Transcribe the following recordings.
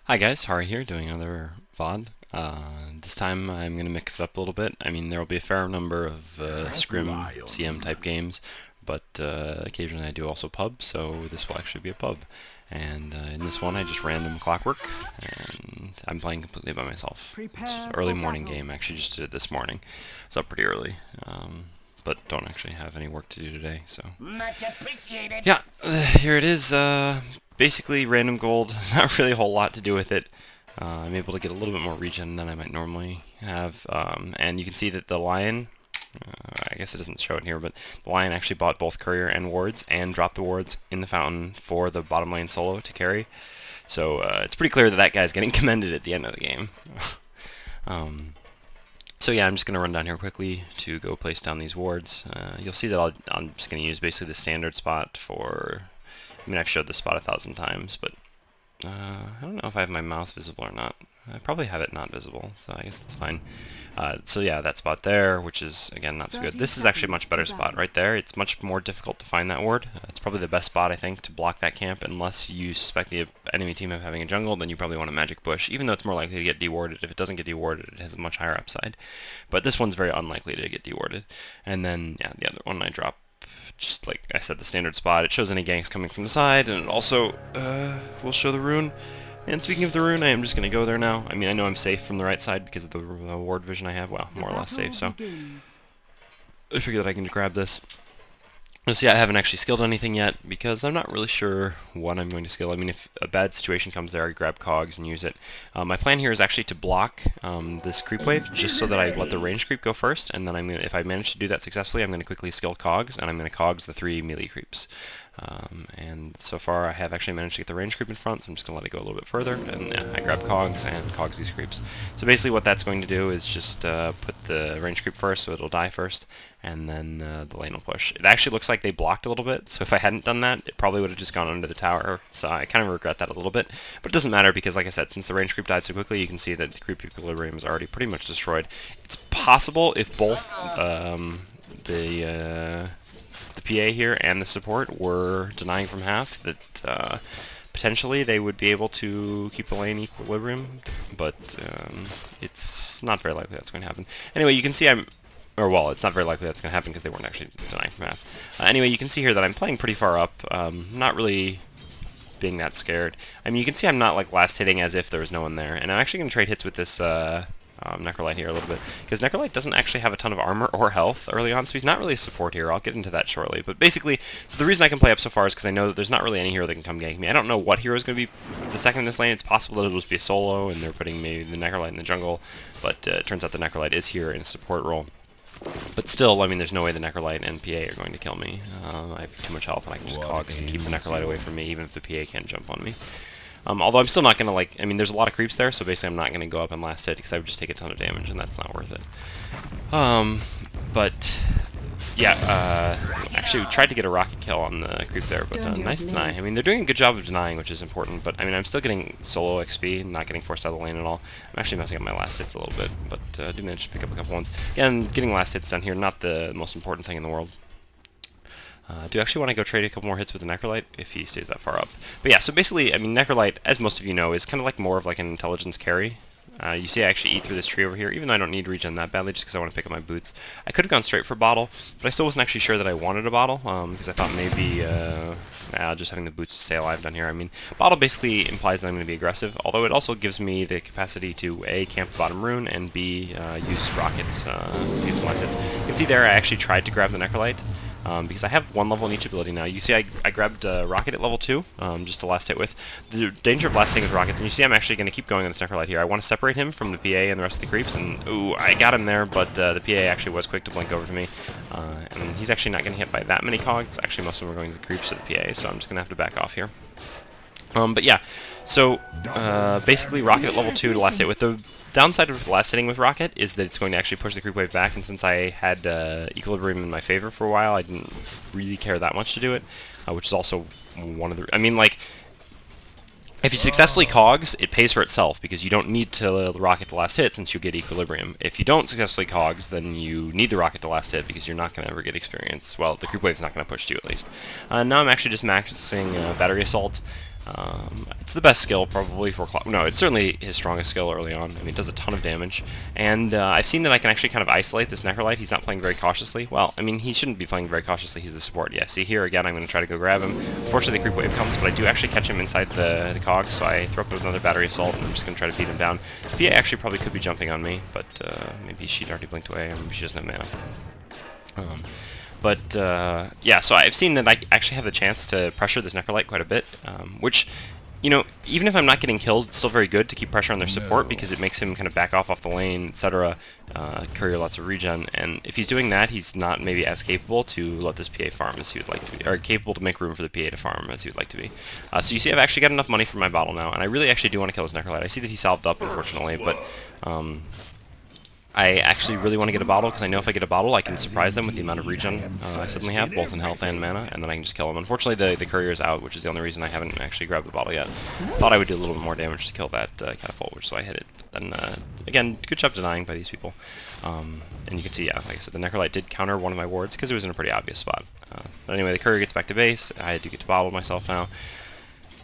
Hi guys, Hari here doing another VOD. This time I'm going to mix it up a little bit. I mean, there will be a fair number of Scrim CM type games, but occasionally I do also pub, so this will actually be a pub. And in this one I just random Clockwerk, and I'm playing completely by myself. It's an early morning game, actually just did it this morning. It's up pretty early, but don't actually have any work to do today, so... Much appreciated. Yeah, here it is. Basically random gold, not really a whole lot to do with it. I'm able to get a little bit more regen than I might normally have, and you can see that the lion, I guess it doesn't show it here, but the lion actually bought both courier and wards, and dropped the wards in the fountain for the bottom lane solo to carry. So it's pretty clear that that guy's getting commended at the end of the game. So yeah, I'm just going to run down here quickly to go place down these wards. You'll see that I'm just going to use basically the standard spot for... I mean, I've showed this spot 1,000 times, but I don't know if I have my mouse visible or not. I probably have it not visible, so I guess that's fine. So yeah, that spot there, which is, again, not so good. This is actually a much better spot right there. It's much more difficult to find that ward. It's probably the best spot, I think, to block that camp, unless you suspect the enemy team of having a jungle, then you probably want a magic bush, even though it's more likely to get dewarded. If it doesn't get dewarded, it has a much higher upside. But this one's very unlikely to get dewarded. And then, yeah, the other one I drop, just like I said, the standard spot. It shows any ganks coming from the side, and it also will show the rune. And speaking of the rune, I am just going to go there now. I mean, I know I'm safe from the right side because of the ward vision I have. Well, more or less safe, so I figure that I can grab this. You'll see I haven't actually skilled anything yet because I'm not really sure what I'm going to skill. I mean, if a bad situation comes there, I grab cogs and use it. My plan here is actually to block this creep wave just so that I let the range creep go first, and then if I manage to do that successfully, I'm going to quickly skill cogs, and I'm going to cogs the 3 melee creeps. And so far I have actually managed to get the range creep in front, so I'm just going to let it go a little bit further, and I grab cogs and cogs these creeps. So basically what that's going to do is just put the range creep first, so it'll die first, and then the lane will push. It actually looks like they blocked a little bit, so if I hadn't done that, it probably would have just gone under the tower, so I kind of regret that a little bit. But it doesn't matter because, like I said, since the range creep died so quickly, you can see that the creep equilibrium is already pretty much destroyed. It's possible if both the PA here and the support were denying from half that potentially they would be able to keep the lane equilibrium, but it's not very likely that's going to happen. Anyway, you can see well, it's not very likely that's going to happen because they weren't actually denying from half. Anyway, you can see here that I'm playing pretty far up, not really being that scared. I mean, you can see I'm not like last hitting as if there was no one there, and I'm actually going to trade hits with this Necrolite here a little bit, because Necrolite doesn't actually have a ton of armor or health early on, so he's not really a support hero. I'll get into that shortly. But basically, so the reason I can play up so far is because I know that there's not really any hero that can come gank me. I don't know what hero is going to be the second in this lane. It's possible that it'll just be a solo, and they're putting maybe the Necrolite in the jungle, but it turns out the Necrolite is here in a support role. But still, I mean, there's no way the Necrolite and PA are going to kill me. I have too much health, and I can just cogs to keep the Necrolite away from me, even if the PA can't jump on me. Although I'm still not going to, I mean, there's a lot of creeps there, so basically I'm not going to go up and last hit, because I would just take a ton of damage, and that's not worth it. But, yeah, actually we tried to get a rocket kill on the creep there, but nice deny. I mean, they're doing a good job of denying, which is important, but, I mean, I'm still getting solo XP, not getting forced out of the lane at all. I'm actually messing up my last hits a little bit, but I did manage to pick up a couple ones. Again, getting last hits down here, not the most important thing in the world. Do you actually want to go trade a couple more hits with the Necrolite if he stays that far up? But yeah, so basically, I mean, Necrolite, as most of you know, is kind of like more of like an intelligence carry. You see I actually eat through this tree over here, even though I don't need regen that badly, just because I want to pick up my boots. I could have gone straight for bottle, but I still wasn't actually sure that I wanted a bottle, because I thought maybe just having the boots to stay alive down here. I mean, bottle basically implies that I'm going to be aggressive, although it also gives me the capacity to A, camp the bottom rune, and B, use rockets to get some last hits. You can see there I actually tried to grab the Necrolite, because I have one level in each ability now. You see I grabbed Rocket at level 2, just to last hit with. The danger of last hitting with Rockets, and you see I'm actually going to keep going on this Necrolite here. I want to separate him from the PA and the rest of the creeps, and ooh, I got him there, but the PA actually was quick to blink over to me. And he's actually not getting hit by that many cogs. Actually, most of them are going to the creeps of the PA, so I'm just going to have to back off here. But yeah, so basically Rocket at level 2 to last hit with. The downside of last hitting with Rocket is that it's going to actually push the creep wave back, and since I had equilibrium in my favor for a while, I didn't really care that much to do it, which is also one of the... I mean, like, if you successfully cogs, it pays for itself, because you don't need to rocket the last hit since you get equilibrium. If you don't successfully cogs, then you need the rocket the last hit, because you're not going to ever get experience. Well, the creep wave's not going to push you, at least. Now I'm actually just maxing battery assault. It's the best skill probably for no, it's certainly his strongest skill early on. I mean, it does a ton of damage, and I've seen that I can actually kind of isolate this Necrolite. He's not playing very cautiously. Well, I mean, he shouldn't be playing very cautiously. He's the support. Yeah, see here again, I'm going to try to go grab him. Unfortunately, the creep wave comes, but I do actually catch him inside the cog, so I throw up another battery assault, and I'm just going to try to beat him down. PA actually probably could be jumping on me, but maybe she'd already blinked away, or maybe she doesn't have mana. Yeah, so I've seen that I actually have the chance to pressure this Necrolite quite a bit, which, you know, even if I'm not getting kills, it's still very good to keep pressure on their support because it makes him kind of back off the lane, etc., courier lots of regen, and if he's doing that, he's not maybe as capable to let this PA farm as he would like to be, or capable to make room for the PA to farm as he would like to be. So you see I've actually got enough money for my bottle now, and I really actually do want to kill this Necrolite. I see that he salved up, unfortunately, but I actually really want to get a bottle, because I know if I get a bottle, I can surprise them with the amount of regen I suddenly have, both in health and mana, and then I can just kill them. Unfortunately, the courier is out, which is the only reason I haven't actually grabbed the bottle yet. Thought I would do a little bit more damage to kill that catapult, which so I hit it. And again, good job denying by these people. And you can see, yeah, like I said, the Necrolite did counter one of my wards, because it was in a pretty obvious spot. But anyway, the courier gets back to base. I do get to bottle myself now.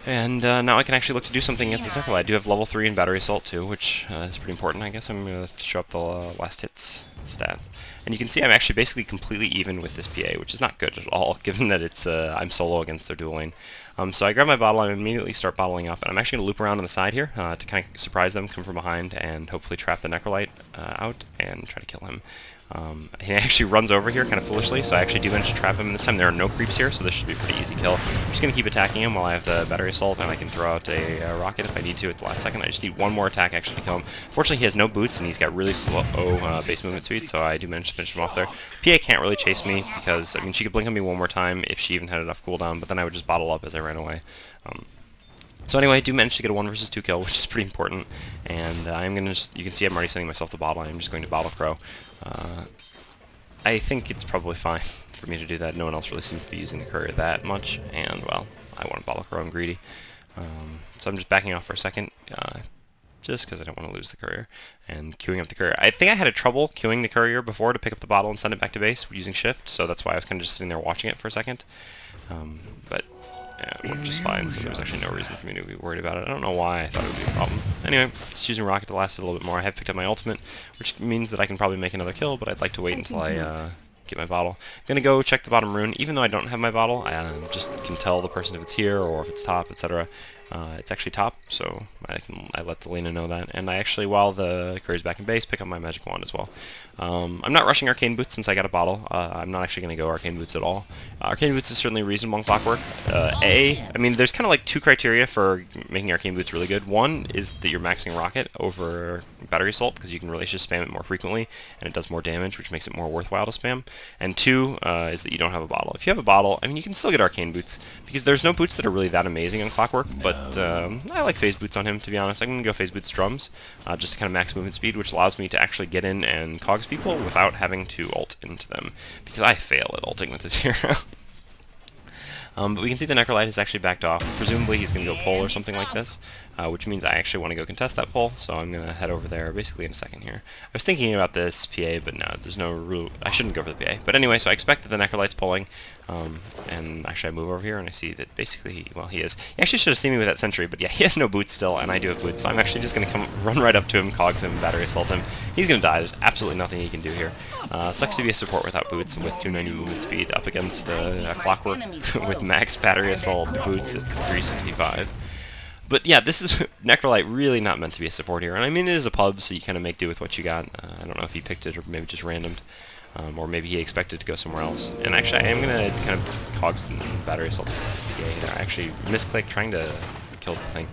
And now I can actually look to do something against this Necrolite. I do have level 3 in Battery Assault too, which is pretty important. I guess I'm going to show up the last hits stat. And you can see I'm actually basically completely even with this PA, which is not good at all, given that it's I'm solo against their dual lane. So I grab my bottle, I immediately start bottling up, and I'm actually going to loop around on the side here to kind of surprise them, come from behind, and hopefully trap the Necrolite out and try to kill him. He actually runs over here kind of foolishly, so I actually do manage to trap him. This time there are no creeps here, so this should be a pretty easy kill. I'm just going to keep attacking him while I have the battery assault, and I can throw out a rocket if I need to at the last second. I just need one more attack actually to kill him. Fortunately, he has no boots, and he's got really slow base movement speed, so I do manage to finish him off there. PA can't really chase me, because, I mean, she could blink on me one more time if she even had enough cooldown, but then I would just bottle up as I ran away. So anyway, I do manage to get a 1 versus 2 kill, which is pretty important, and I'm going to just, you can see I'm already sending myself the bottle. I'm just going to bottle crow. I think it's probably fine for me to do that. No one else really seems to be using the courier that much, and, well, I want to bottle crow, I'm greedy. So I'm just backing off for a second, just because I don't want to lose the courier, and queuing up the courier. I think I had trouble queuing the courier before to pick up the bottle and send it back to base using shift, so that's why I was kind of just sitting there watching it for a second. But yeah, it worked just fine, so there's actually no reason for me to be worried about it. I don't know why I thought it would be a problem. Anyway, just using rocket to last it a little bit more. I have picked up my ultimate, which means that I can probably make another kill, but I'd like to wait until I get my bottle. I'm going to go check the bottom rune. Even though I don't have my bottle, I just can tell the person if it's here or if it's top, etc. It's actually top, so I let the Lena know that. And I actually, while the courier's back in base, pick up my magic wand as well. I'm not rushing Arcane Boots since I got a bottle. I'm not actually going to go Arcane Boots at all. Arcane Boots is certainly reasonable in Clockwerk. I mean, there's kind of like 2 criteria for making Arcane Boots really good. One is that you're maxing Rocket over Battery Assault, because you can really just spam it more frequently, and it does more damage, which makes it more worthwhile to spam. And 2 is that you don't have a bottle. If you have a bottle, I mean, you can still get Arcane Boots, because there's no boots that are really that amazing on Clockwerk, but I like Phase Boots on him, to be honest. I'm going to go Phase Boots Drums, just to kind of max movement speed, which allows me to actually get in and cogs people without having to ult into them, because I fail at ulting with this hero. But we can see the Necrolite has actually backed off. Presumably he's going to go pull or something like this, which means I actually want to go contest that pull, so I'm going to head over there basically in a second here. I was thinking about this PA, but no, there's no rule. I shouldn't go for the PA. But anyway, so I expect that the Necrolite's pulling, and actually I move over here and I see that basically, well, he is. He actually should have seen me with that sentry, but yeah, he has no boots still, and I do have boots, so I'm actually just going to run right up to him, cogs him, battery assault him. He's going to die. There's absolutely nothing he can do here. Sucks to be a support without boots and with 290 movement speed up against a Clockwerk with max battery assault boots at 365. But yeah, this is Necrolite really not meant to be a support here. And I mean, it is a pub, so you kind of make do with what you got. I don't know if he picked it or maybe just randomed. Or maybe he expected to go somewhere else. And actually, I am going to kind of cogs the battery assault this PA. I actually misclicked trying to kill the thing.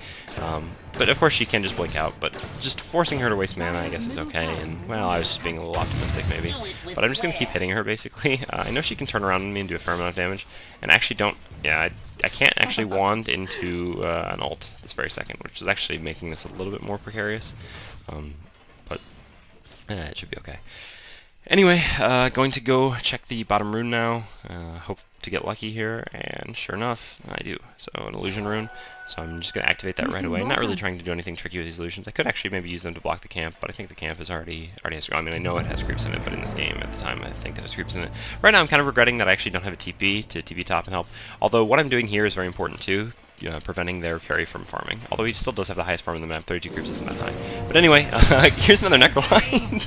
But of course she can just blink out, but just forcing her to waste mana I guess is okay, and well, I was just being a little optimistic maybe. But I'm just going to keep hitting her basically. I know she can turn around on me and do a fair amount of damage, and I actually don't, yeah, I can't actually wand into an ult this very second, which is actually making this a little bit more precarious, but it should be okay. Anyway, going to go check the bottom rune now, hope to get lucky here, and sure enough, I do. So an illusion rune, so I'm just going to activate that right away. Not really trying to do anything tricky with these illusions. I could actually maybe use them to block the camp, but I think the camp is already has, I mean, I know it has creeps in it, but in this game at the time I think it has creeps in it. Right now I'm kind of regretting that I actually don't have a TP to TP top and help, although what I'm doing here is very important too. preventing their carry from farming. Although he still does have the highest farm in the map, 32 creeps isn't that high. But anyway, here's another Necrolyte.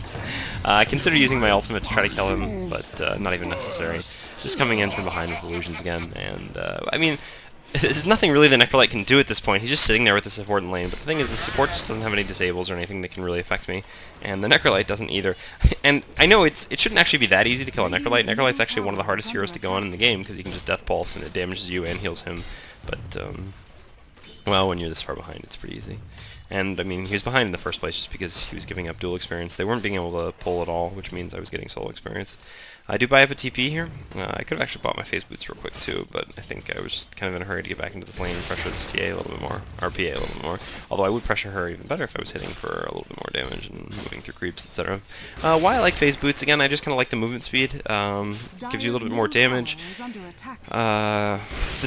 I considered using my ultimate to try to kill him, but not even necessary. Just coming in from behind with illusions again, and I mean, there's nothing really the Necrolyte can do at this point. He's just sitting there with the support in lane, but the thing is the support just doesn't have any disables or anything that can really affect me, and the Necrolyte doesn't either. And I know it shouldn't actually be that easy to kill a Necrolyte. Necrolyte's actually one of the hardest heroes to go on in the game, because you can just Death Pulse and it damages you and heals him, but, well, when you're this far behind, it's pretty easy. And, I mean, he was behind in the first place just because he was giving up dual experience. They weren't being able to pull at all, which means I was getting solo experience. I do buy up a TP here. I could have actually bought my phase boots real quick too, but I think I was just kind of in a hurry to get back into this lane and pressure this TA a little bit more, or PA a little bit more. Although I would pressure her even better if I was hitting for a little bit more damage and moving through creeps, etc. Why I like phase boots, again, I just kind of like the movement speed. Gives you a little bit more damage. The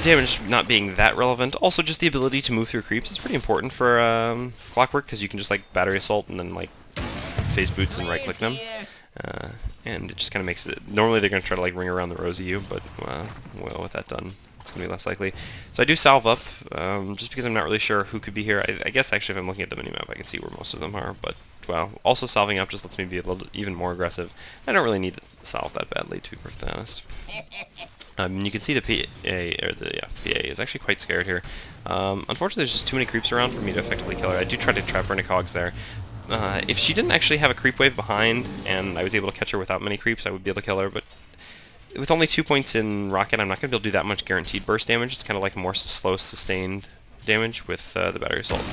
damage not being that relevant. Also, just the ability to move through creeps is pretty important for Clockwerk, because you can just like battery assault and then like phase boots and right click them. And it just kind of makes it... Normally they're going to try to like ring around the rows of you, but well, with that done, it's going to be less likely. So I do salve up, just because I'm not really sure who could be here. I guess actually if I'm looking at the minimap I can see where most of them are, but well, also salving up just lets me be a little even more aggressive. I don't really need to salve that badly, to be perfectly honest. You can see the PA is actually quite scared here. Unfortunately there's just too many creeps around for me to effectively kill her. I do try to trap her into cogs there. If she didn't actually have a creep wave behind, and I was able to catch her without many creeps, I would be able to kill her, but with only 2 points in Rocket, I'm not going to be able to do that much guaranteed burst damage. It's kind of like more slow, sustained damage with the battery assault.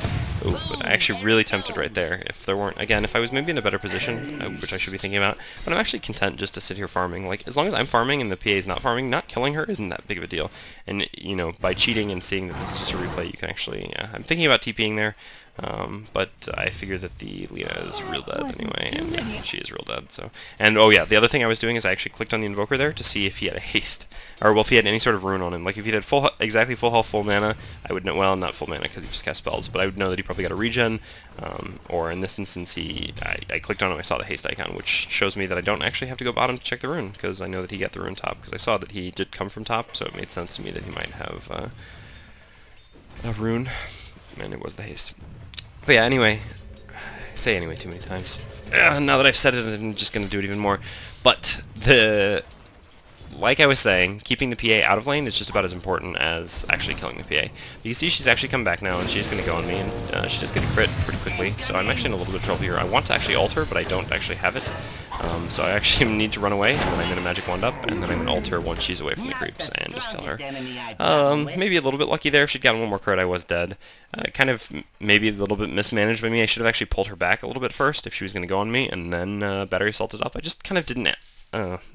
Ooh, but I actually really tempted right there. If there weren't, again, if I was maybe in a better position, which I should be thinking about, but I'm actually content just to sit here farming. Like, as long as I'm farming and the PA is not farming, not killing her isn't that big of a deal. And, you know, by cheating and seeing that this is just a replay, you can actually, I'm thinking about TPing there. But I figured that the Lina is real dead anyway, and yeah, she is real dead, so. And, oh yeah, the other thing I was doing is I actually clicked on the Invoker there to see if he had a haste, or well, if he had any sort of rune on him. Like, if he had exactly full health, full mana, I would know, well, not full mana, because he just cast spells, but I would know that he probably got a regen, or in this instance, I clicked on him, I saw the haste icon, which shows me that I don't actually have to go bottom to check the rune, because I know that he got the rune top, because I saw that he did come from top, so it made sense to me that he might have a rune, and it was the haste. But yeah, anyway, I say anyway too many times. Now that I've said it, I'm just going to do it even more. But like I was saying, keeping the PA out of lane is just about as important as actually killing the PA. You can see she's actually come back now, and she's going to go on me, and she does get a crit pretty quickly, so I'm actually in a little bit of trouble here. I want to actually ult her, but I don't actually have it. So I actually need to run away, and then I'm going to magic wand up, and then I'm going to ult her once she's away from the creeps, and just kill her. Maybe a little bit lucky there. If she'd gotten one more crit, I was dead. Kind of maybe a little bit mismanaged by me. I should have actually pulled her back a little bit first if she was going to go on me, and then battery assaulted up. I just kind of didn't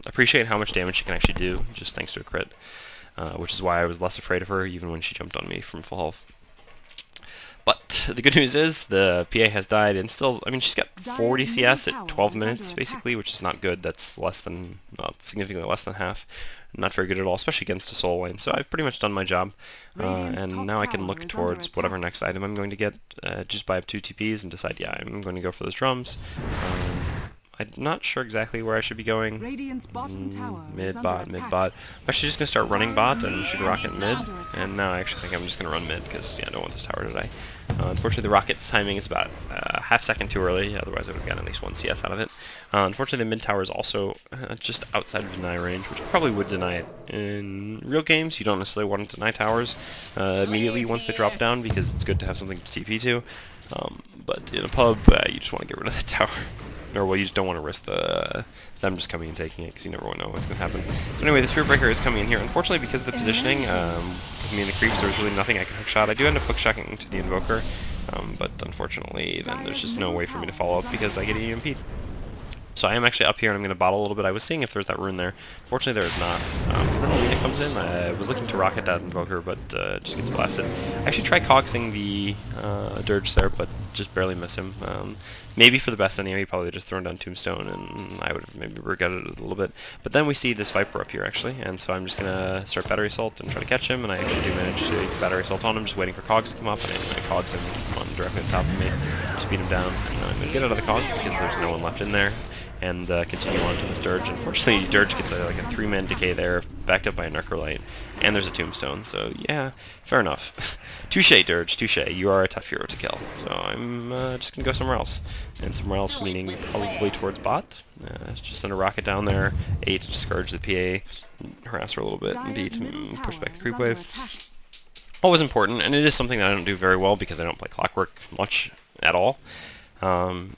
appreciate how much damage she can actually do, just thanks to a crit, which is why I was less afraid of her even when she jumped on me from full health. But the good news is the PA has died, and still, I mean, she's got 40 CS at 12 minutes, basically, which is not good. That's less than, well, significantly less than half. Not very good at all, especially against a soul lane. So I've pretty much done my job, and now I can look towards whatever next item I'm going to get, just buy up 2 TPs and decide, yeah, I'm going to go for those drums. I'm not sure exactly where I should be going. Mid bot. I'm actually just going to start running bot and shoot a rocket mid, and now I actually think I'm just going to run mid, because, yeah, I don't want this tower to die. Unfortunately, the rocket's timing is about a half second too early, otherwise I would have gotten at least 1 CS out of it. Unfortunately, the mid tower is also just outside of deny range, which I probably would deny it. In real games, you don't necessarily want to deny towers immediately once they drop down, because it's good to have something to TP to. But in a pub, you just want to get rid of the tower. Or, well, you just don't want to risk them just coming and taking it, because you never know what's going to happen. So anyway, the Spirit Breaker is coming in here. Unfortunately, because of the positioning, with me and the creeps, there was really nothing I could hookshot. I do end up hookshotting to the Invoker, but unfortunately, then there's just no way for me to follow up because I get EMP'd. So I am actually up here, and I'm going to bottle a little bit. I was seeing if there's that rune there. Fortunately, there is not. Then Lina comes in. I was looking to rocket that Invoker, but just gets blasted. I actually tried cogsing the Dirge there, but just barely miss him. Maybe for the best anyway, he probably just thrown down Tombstone, and I would have maybe regretted it a little bit. But then we see this Viper up here, actually, and so I'm just going to start Battery Assault and try to catch him, and I actually do manage to get Battery Assault on him, just waiting for Cogs to come up, and I Cogs him on directly on top of me, just beat him down, and then I'm going to get out of the Cogs because there's no one left in there, and continue on to this Dirge. Unfortunately, Dirge gets like a 3-man decay there, backed up by a Necrolite, and there's a Tombstone, so yeah, fair enough. Touche, Dirge, touche. You are a tough hero to kill, so I'm just going to go somewhere else. And somewhere else meaning probably towards bot. Just send a rocket down there, A to discourage the PA, harass her a little bit, and B to push back the creep wave. Always important, and it is something that I don't do very well because I don't play Clockwerk much at all,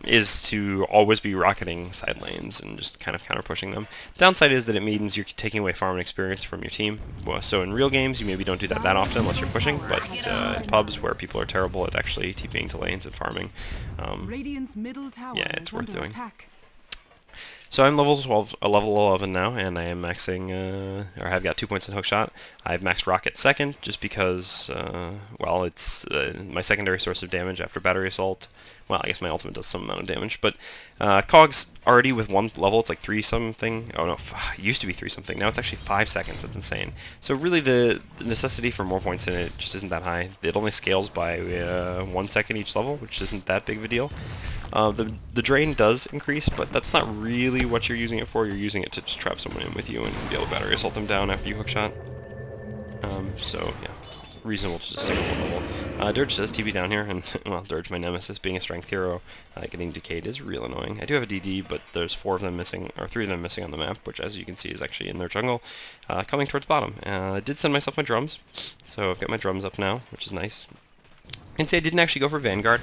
is to always be rocketing side lanes and just kind of counter pushing them. The downside is that it means you're taking away farm and experience from your team. Well, so in real games you maybe don't do that often unless you're pushing, but in pubs where people are terrible at actually TPing to lanes and farming, yeah, it's worth doing. So I'm level 11 now, and I am maxing, or have got 2 points in hookshot. I've maxed rocket second, just because, well, it's my secondary source of damage after battery assault. Well, I guess my ultimate does some amount of damage, but Cog's already with one level, it's like 3-something. Oh no, it used to be 3-something. Now it's actually 5 seconds. That's insane. So really the necessity for more points in it just isn't that high. It only scales by 1 second each level, which isn't that big of a deal. The drain does increase, but that's not really what you're using it for. You're using it to just trap someone in with you and be able to battery assault them down after you hookshot. So yeah, reasonable to just single one level. Dirge does TP down here, and well, Dirge, my nemesis, being a strength hero, getting decayed is real annoying. I do have a DD, but there's 4 of them missing, or 3 of them missing on the map, which as you can see is actually in their jungle, coming towards bottom. I did send myself my drums, so I've got my drums up now, which is nice. You can see I didn't actually go for Vanguard.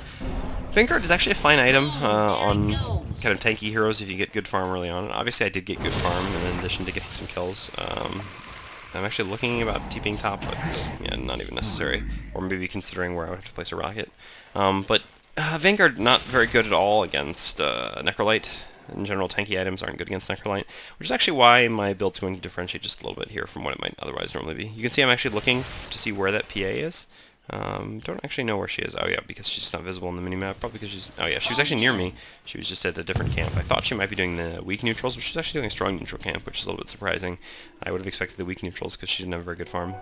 Vanguard is actually a fine item on kind of tanky heroes if you get good farm early on. And obviously I did get good farm in addition to getting some kills. I'm actually looking about TPing top, but yeah, not even necessary. Or maybe considering where I would have to place a rocket. But Vanguard not very good at all against Necrolite. In general, tanky items aren't good against Necrolite, which is actually why my build's going to differentiate just a little bit here from what it might otherwise normally be. You can see I'm actually looking to see where that PA is. Don't actually know where she is. Oh yeah, because she's not visible on the minimap. Probably because she's... Oh yeah, she was actually near me. She was just at a different camp. I thought she might be doing the weak neutrals, but she's actually doing a strong neutral camp, which is a little bit surprising. I would have expected the weak neutrals because she didn't have a very good farm.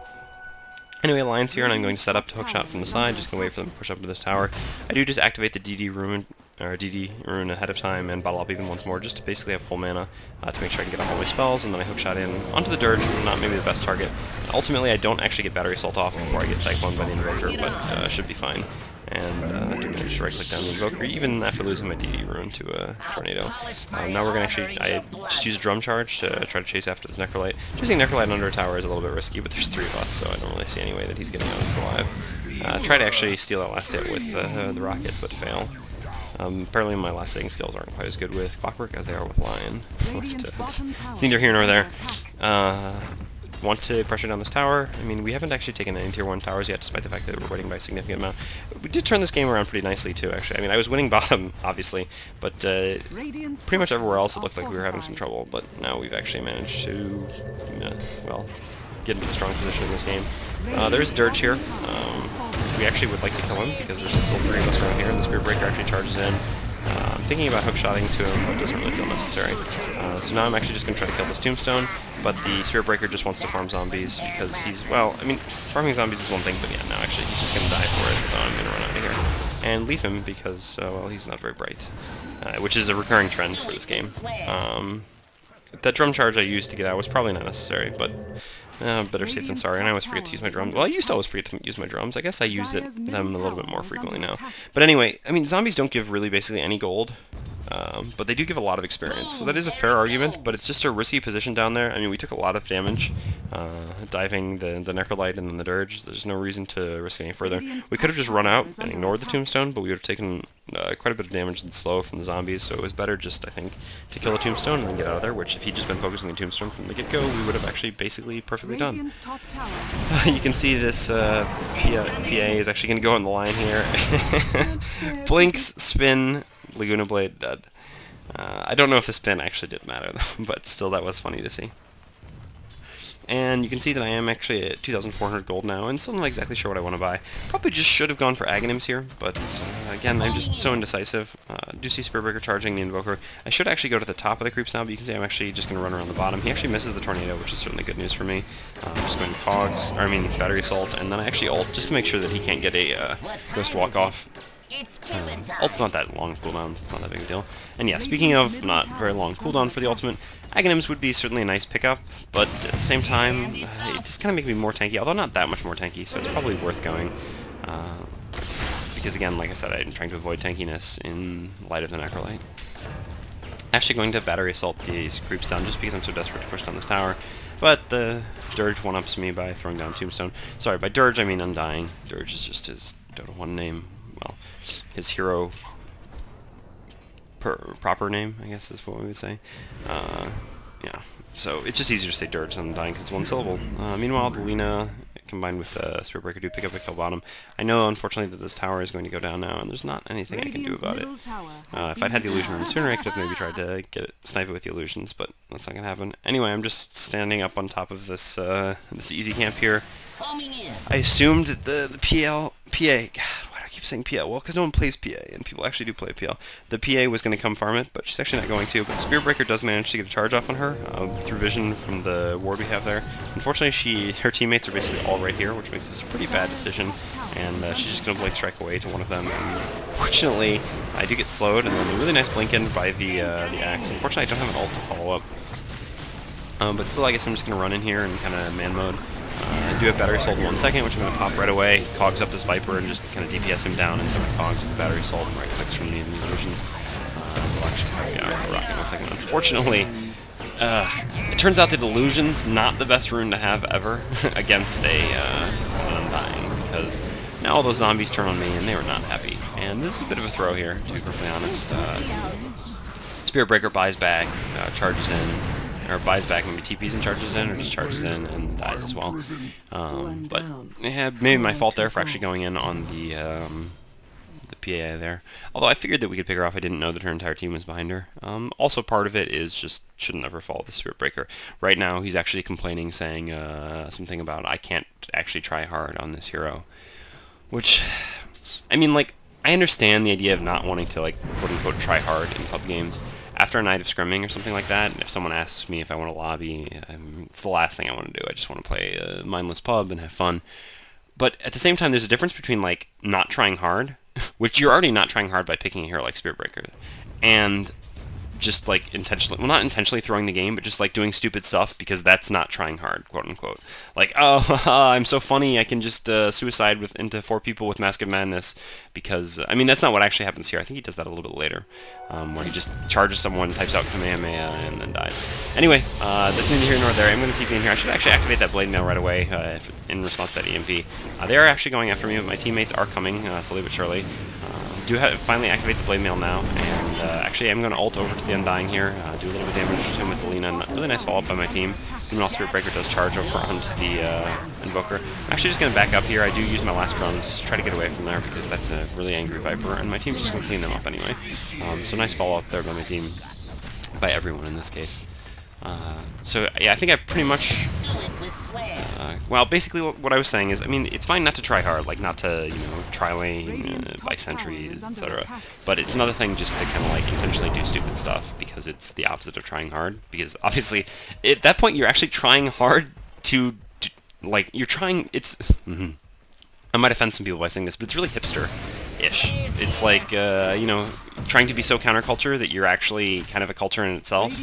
Anyway, Lion's here, and I'm going to set up to hookshot from the side. Just going to wait for them to push up to this tower. I do just activate the DD rune ahead of time and bottle up even once more, just to basically have full mana to make sure I can get off all my spells, and then I hookshot in onto the Dirge, not maybe the best target. Ultimately, I don't actually get battery assault off before I get cycloned by the Invoker, but should be fine. And I do manage to right-click down the Invoker, even after losing my DD rune to a Tornado. Now we're going to actually, I just use a Drum Charge to try to chase after this Necrolite. Choosing Necrolite under a tower is a little bit risky, but there's 3 of us, so I don't really see any way that he's getting out of this alive. Try to actually steal that last hit with the rocket, but fail. Apparently my last hitting skills aren't quite as good with Clockwerk as they are with Lion. It's neither here nor there. Want to pressure down this tower. I mean, we haven't actually taken any tier 1 towers yet, despite the fact that we're winning by a significant amount. We did turn this game around pretty nicely, too, actually. I mean, I was winning bottom, obviously, but pretty much everywhere else it looked like we were having some trouble, but now we've actually managed to, well, get into a strong position in this game. There's Dirge here. We actually would like to kill him, because there's still 3 of us around here, and the Spirit Breaker actually charges in. I'm thinking about hookshotting to him, but it doesn't really feel necessary. So now I'm actually just going to try to kill this Tombstone, but the Spirit Breaker just wants to farm zombies, because he's, well, I mean, farming zombies is one thing, but yeah, no, actually, he's just going to die for it, so I'm going to run out of here. And leave him, because, well, he's not very bright, which is a recurring trend for this game. That drum charge I used to get out was probably not necessary, but better safe than sorry, and I always forget to use my drums. Well, I used to always forget to use my drums. I guess I use them a little bit more frequently now. But anyway, I mean, zombies don't give really basically any gold, but they do give a lot of experience. So that is a fair argument, but it's just a risky position down there. I mean, we took a lot of damage diving the Necrolite and then the Dirge. There's no reason to risk any further. We could have just run out and ignored the Tombstone, but we would have taken quite a bit of damage and slow from the zombies, so it was better just, I think, to kill the Tombstone and then get out of there, which if he'd just been focusing the Tombstone from the get-go, we would have actually basically perfectly done. You can see this PA is actually going to go on the line here. Blinks, spin, Laguna Blade, dead. I don't know if the spin actually did matter, though, but still that was funny to see. And you can see that I am actually at 2,400 gold now, and still not exactly sure what I want to buy. Probably just should have gone for Aghanims here, but again, I'm just so indecisive. Do see Spirit Breaker charging the Invoker. I should actually go to the top of the creeps now, but you can see I'm actually just going to run around the bottom. He actually misses the Tornado, which is certainly good news for me. I'm just going to Cogs, or I mean Battery Assault, and then I actually ult just to make sure that he can't get a Ghost Walk off. Ult's not that long cooldown, it's not that big a deal. And yeah, speaking of not very long cooldown for the ultimate, Aghanims would be certainly a nice pickup, but at the same time, it just kind of makes me more tanky, although not that much more tanky, so it's probably worth going. Because again, like I said, I'm trying to avoid tankiness in light of the Necrolite. Actually going to Battery Assault these creeps down just because I'm so desperate to push down this tower, but the Dirge one-ups me by throwing down Tombstone. Sorry, by Dirge I mean Undying. Dirge is just his Dota 1 name. Well, his hero proper name, I guess is what we would say. Yeah, so it's just easier to say Dirge than Undying because it's one syllable. Meanwhile, the Lina combined with Spirit Breaker do pick up a kill bottom. I know, unfortunately, that this tower is going to go down now, and there's not anything I can do about it. If I'd had the illusion run sooner, I could have maybe tried to snipe it with the illusions, but that's not going to happen. Anyway, I'm just standing up on top of this this easy camp here. I assumed the PA, God, why do I keep saying PL? Well, because no one plays PA, and people actually do play PL. The PA was going to come farm it, but she's actually not going to. But Spirit Breaker does manage to get a charge off on her through vision from the ward we have there. Unfortunately, her teammates are basically all right here, which makes this a pretty bad decision, and she's just going to Blade Strike away to one of them. And fortunately, I do get slowed, and then a really nice blink in by the axe. Unfortunately, I don't have an ult to follow up. But still, I guess I'm just going to run in here and kind of man mode. I do have Battery Assault in 1 second, which I'm going to pop right away, cogs up this Viper, and just kind of DPS him down instead of cogs with Battery Assault and right clicks from the illusions. We'll actually have rocket in 1 second. Unfortunately, it turns out that illusion's not the best rune to have ever against an Undying, because now all those zombies turn on me, and they were not happy. And this is a bit of a throw here, to be perfectly honest. Spirit Breaker buys back, charges in, or buys back, maybe TPs and charges in, or just charges in and dies as well. But yeah, maybe my fault there for actually going in on the PA there. Although I figured that we could pick her off, I didn't know that her entire team was behind her. Also, part of it is just shouldn't ever follow the Spirit Breaker. Right now, he's actually complaining, saying something about I can't actually try hard on this hero. Which, I mean, like, I understand the idea of not wanting to, like, quote-unquote, try hard in pub games. After a night of scrimming or something like that, and if someone asks me if I want to lobby, it's the last thing I want to do. I just want to play a mindless pub and have fun. But at the same time, there's a difference between, like, not trying hard, which you're already not trying hard by picking a hero like Spirit Breaker, and just, like, intentionally, well, not intentionally throwing the game, but just, like, doing stupid stuff because that's not trying hard, quote-unquote. Like, oh, I'm so funny, I can just suicide into 4 people with Mask of Madness because, I mean, that's not what actually happens here. I think he does that a little bit later, where he just charges someone, types out Kamehameha, and then dies. Anyway, that's neither here nor there. I'm going to TP in here. I should actually activate that Blade Mail right away in response to that EMP. They are actually going after me, but my teammates are coming slowly but surely. Do finally activate the Blade Mail now, and actually I'm going to ult over to the Undying here, do a little bit of damage to him with the Lina. Really nice follow-up by my team. Even while Spirit Breaker does charge over onto the Invoker. I'm actually just going to back up here. I do use my last drones to try to get away from there because that's a really angry Viper, and my team's just going to clean them up anyway. So nice follow-up there by my team, by everyone in this case. So yeah, I think I pretty much, well, basically what I was saying is, I mean, it's fine not to try hard, like not to, you know, tri-lane, buy sentries, etc. But it's another thing just to kind of like intentionally do stupid stuff because it's the opposite of trying hard. Because obviously, at that point, you're actually trying hard to like, you're trying, it's, I might offend some people by saying this, but it's really hipster-ish. It's like, you know, trying to be so counterculture that you're actually kind of a culture in itself.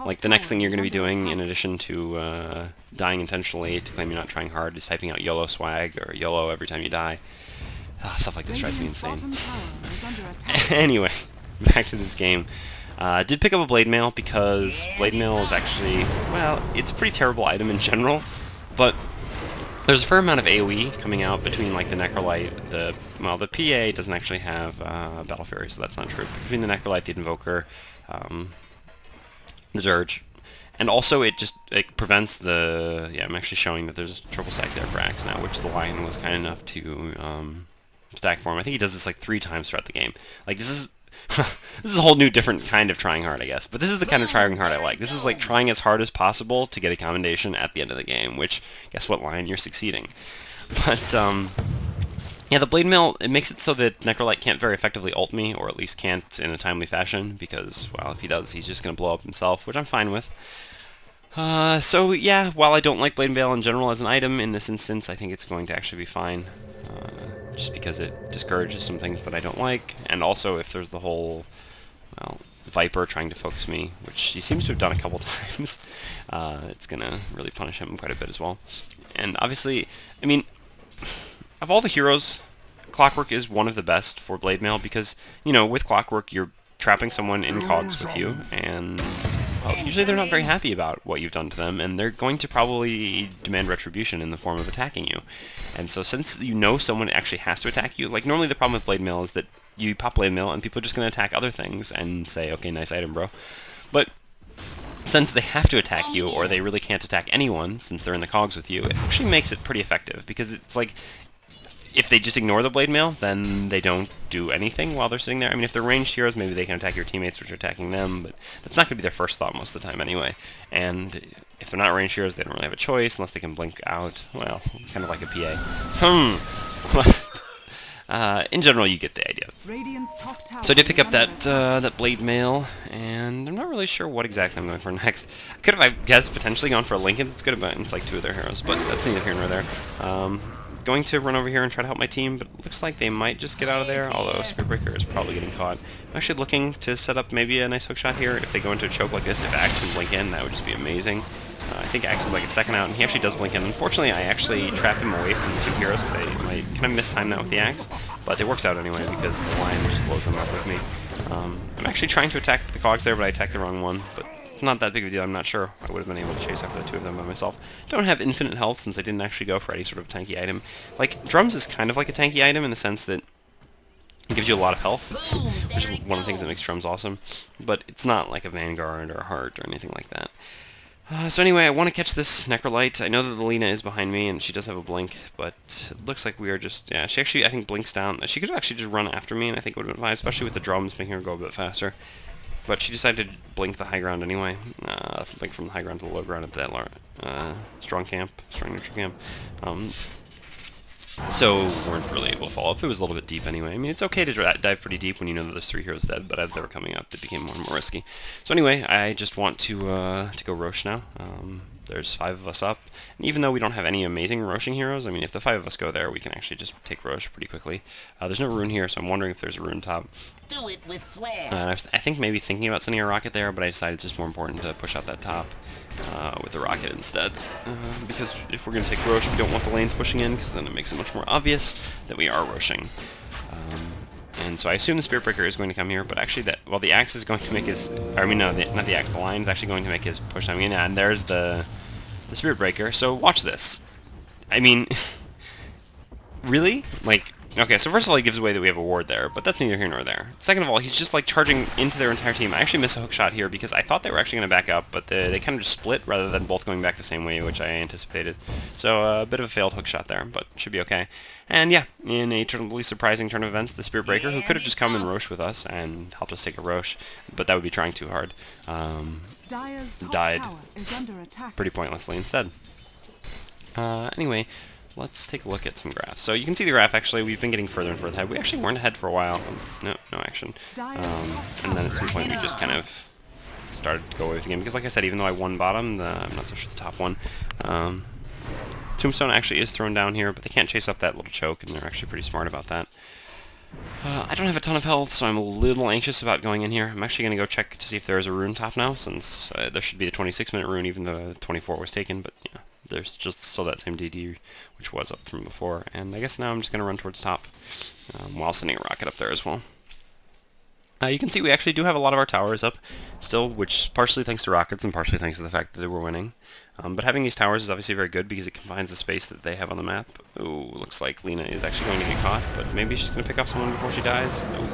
Like, the next thing you're going to be doing, in addition to dying intentionally to claim you're not trying hard, is typing out YOLO swag or YOLO every time you die. Stuff like this drives me insane. Anyway, back to this game. Did pick up a Blade Mail because Blade Mail is actually, well, it's a pretty terrible item in general, but there's a fair amount of AoE coming out between, like, the Necrolite, the PA doesn't actually have Battle Fury, so that's not true. But between the Necrolite, the Invoker, the Dirge, and also it just, it prevents the, yeah, I'm actually showing that there's a triple stack there for Axe now, which the Lion was kind enough to stack for him. I think he does this, like, 3 times throughout the game. Like, this is, this is a whole new different kind of trying hard, I guess. But this is the kind of trying hard I like. This is like trying as hard as possible to get a commendation at the end of the game, which, guess what, Lion, you're succeeding. But, yeah, the Blade Mail, it makes it so that Necrolite can't very effectively ult me, or at least can't in a timely fashion, because, well, if he does, he's just going to blow up himself, which I'm fine with. So, yeah, while I don't like Blade Mail in general as an item, in this instance, I think it's going to actually be fine. just because it discourages some things that I don't like, and also if there's the whole, well, Viper trying to focus me, which he seems to have done a couple times, it's going to really punish him quite a bit as well. And obviously, I mean, of all the heroes, Clockwerk is one of the best for Blade Mail because, you know, with Clockwerk you're trapping someone in cogs with you, and well, usually they're not very happy about what you've done to them, and they're going to probably demand retribution in the form of attacking you. And so since you know someone actually has to attack you, like normally the problem with Blade Mail is that you pop Blade Mail and people are just going to attack other things and say, okay, nice item, bro. But since they have to attack you, or they really can't attack anyone since they're in the cogs with you, it actually makes it pretty effective, because it's like, if they just ignore the Blade Mail, then they don't do anything while they're sitting there. I mean, if they're ranged heroes, maybe they can attack your teammates which are attacking them, but that's not going to be their first thought most of the time anyway. And if they're not ranged heroes, they don't really have a choice unless they can blink out. Well, kind of like a PA. In general, you get the idea. So I did pick up that Blade Mail, and I'm not really sure what exactly I'm going for next. I could have, I guess, potentially gone for a Lincoln. It's good about it's like 2 of their heroes, but that's neither here nor there. Going to run over here and try to help my team, but it looks like they might just get out of there, although Spearbreaker is probably getting caught. I'm actually looking to set up maybe a nice hook shot here. If they go into a choke like this, if Axe can blink in, that would just be amazing. I think Axe is like a second out, and he actually does blink in. Unfortunately, I actually trap him away from the 2 heroes because I kind of mistime that with the Axe, but it works out anyway because the lion just blows them up with me. I'm actually trying to attack the cogs there, but I attacked the wrong one, but not that big of a deal. I'm not sure I would have been able to chase after the 2 of them by myself. Don't have infinite health since I didn't actually go for any sort of tanky item. Like, Drums is kind of like a tanky item in the sense that it gives you a lot of health, which is one of the things that makes Drums awesome, but it's not like a Vanguard or a Heart or anything like that. So anyway, I want to catch this Necrolite. I know that the Lina is behind me, and she does have a blink, but it looks like we are just... Yeah, she actually, I think, blinks down. She could actually just run after me, and I think it would have been fine, especially with the Drums making her go a bit faster. But she decided to blink the high ground anyway. Blink from the high ground to the low ground at that strong neutral camp. So we weren't really able to follow up. It was a little bit deep anyway. I mean, it's okay to dive pretty deep when you know that there's 3 heroes dead, but as they were coming up, it became more and more risky. So anyway, I just want to go Roche now. There's 5 of us up, and even though we don't have any amazing Roshing heroes, I mean, if the 5 of us go there, we can actually just take Roche pretty quickly. There's no rune here, so I'm wondering if there's a rune top. Do it with flair. I think maybe thinking about sending a rocket there, but I decided it's just more important to push out that top with the rocket instead. Because if we're going to take Roche, we don't want the lanes pushing in, because then it makes it much more obvious that we are Roshing. And so I assume the Spearbreaker is going to come here, but actually well, the Axe is going to make his... I mean, no, not the Axe, the Lion is actually going to make his push. I mean, and there's the Spearbreaker, so watch this. I mean, really? Like, okay, so first of all, he gives away that we have a ward there, but that's neither here nor there. Second of all, he's just, like, charging into their entire team. I actually missed a hook shot here because I thought they were actually going to back up, but they kind of just split rather than both going back the same way, which I anticipated. So a bit of a failed hook shot there, but should be okay. And yeah, in a totally surprising turn of events, the Spearbreaker, who could have just come and Roche with us and helped us take a Roche, but that would be trying too hard, died pretty pointlessly instead. Anyway, let's take a look at some graphs. So you can see the graph, actually, we've been getting further and further ahead. We actually weren't ahead for a while. No action. And then at some point we just kind of started to go away with the game. Because like I said, even though I won bottom, I'm not so sure the top one. Tombstone actually is thrown down here, but they can't chase up that little choke, and they're actually pretty smart about that. I don't have a ton of health, so I'm a little anxious about going in here. I'm actually going to go check to see if there is a rune top now, since there should be the 26-minute rune, even though 24 was taken, but yeah. There's just still that same DD, which was up from before, and I guess now I'm just going to run towards top, while sending a rocket up there as well. You can see we actually do have a lot of our towers up still, which partially thanks to rockets and partially thanks to the fact that they were winning. But having these towers is obviously very good because it combines the space that they have on the map. Ooh, looks like Lina is actually going to get caught, but maybe she's going to pick off someone before she dies. Ooh.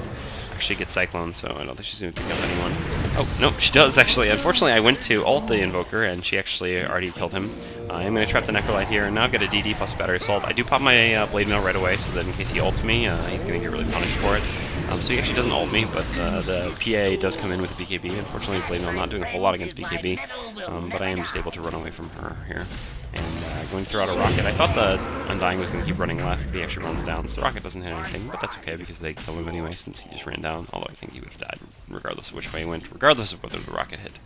She gets Cyclone, so I don't think she's going to pick up anyone. Oh, no, she does, actually. Unfortunately, I went to ult the Invoker, and she actually already killed him. I'm going to trap the Necrolite here, and now I've got a DD plus a Battery Assault. I do pop my Blade Mail right away, so that in case he ults me, he's going to get really punished for it. So he actually doesn't ult me, but the PA does come in with the BKB. Unfortunately, Blade Mail not doing a whole lot against BKB, but I am just able to run away from her here. And going to throw out a rocket. I thought the Undying was going to keep running left, but he actually runs down, so the rocket doesn't hit anything, but that's okay because they kill him anyway since he just ran down, although I think he would have died regardless of which way he went, regardless of whether the rocket hit.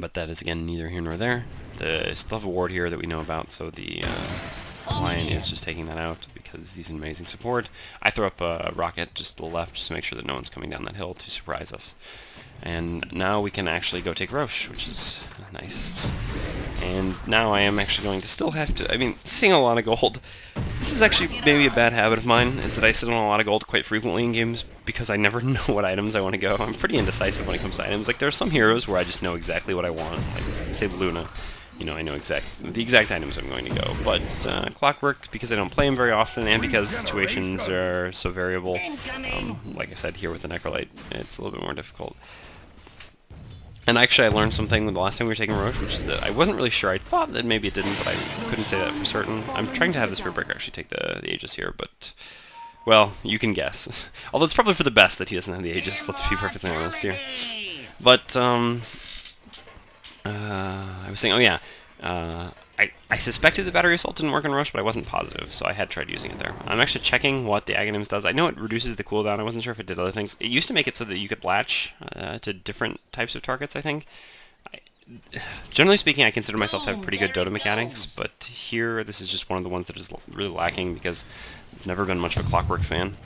But that is, again, neither here nor there. They still have a ward here that we know about, so the Lion is just taking that out because he's an amazing support. I throw up a rocket just to the left just to make sure that no one's coming down that hill to surprise us. And now we can actually go take Roche, which is nice. And now I am actually going to still have to, I mean, sitting on a lot of gold. This is actually maybe a bad habit of mine, is that I sit on a lot of gold quite frequently in games because I never know what items I want to go. I'm pretty indecisive when it comes to items. Like, there are some heroes where I just know exactly what I want. Like, say Luna. You know, I know the exact items I'm going to go. But Clockwerk, because I don't play him very often, and because situations are so variable, like I said here with the Necrolite, it's a little bit more difficult. And actually, I learned something the last time we were taking Roche, which is that I wasn't really sure. I thought that maybe it didn't, but I couldn't say that for certain. I'm trying to have the Spirit Breaker actually take the Aegis here, but, well, you can guess. Although it's probably for the best that he doesn't have the Aegis, let's be perfectly honest here. But, I was saying, oh yeah, I suspected the Battery Assault didn't work on Roche, but I wasn't positive, so I had tried using it there. I'm actually checking what the Aghanims does. I know it reduces the cooldown. I wasn't sure if it did other things. It used to make it so that you could latch to different types of targets, I think. Generally speaking, I consider myself to have pretty good Dota mechanics, but here, this is just one of the ones that is really lacking because I've never been much of a Clockwerk fan.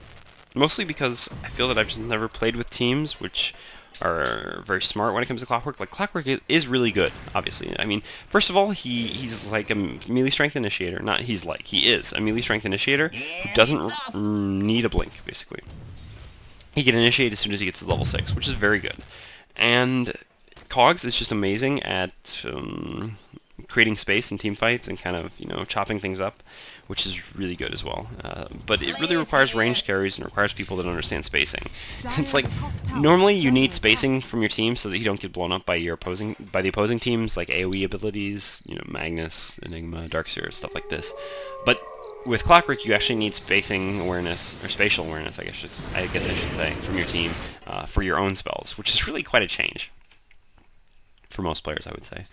Mostly because I feel that I've just never played with teams which are very smart when it comes to Clockwerk. Like, Clockwerk is really good, obviously. I mean, first of all, he's like a melee strength initiator. Not he's like, he is a melee strength initiator who doesn't need a blink, basically. He can initiate as soon as he gets to level 6, which is very good. And Cogs is just amazing at creating space in team fights and kind of, you know, chopping things up, which is really good as well. But it really requires ranged carries and requires people that understand spacing. It's like, normally you need spacing from your team so that you don't get blown up by the opposing teams, like AoE abilities, you know, Magnus, Enigma, Darkseer, stuff like this. But with Clockwerk, you actually need spacing awareness, or spatial awareness, I guess I should say, from your team for your own spells, which is really quite a change for most players, I would say.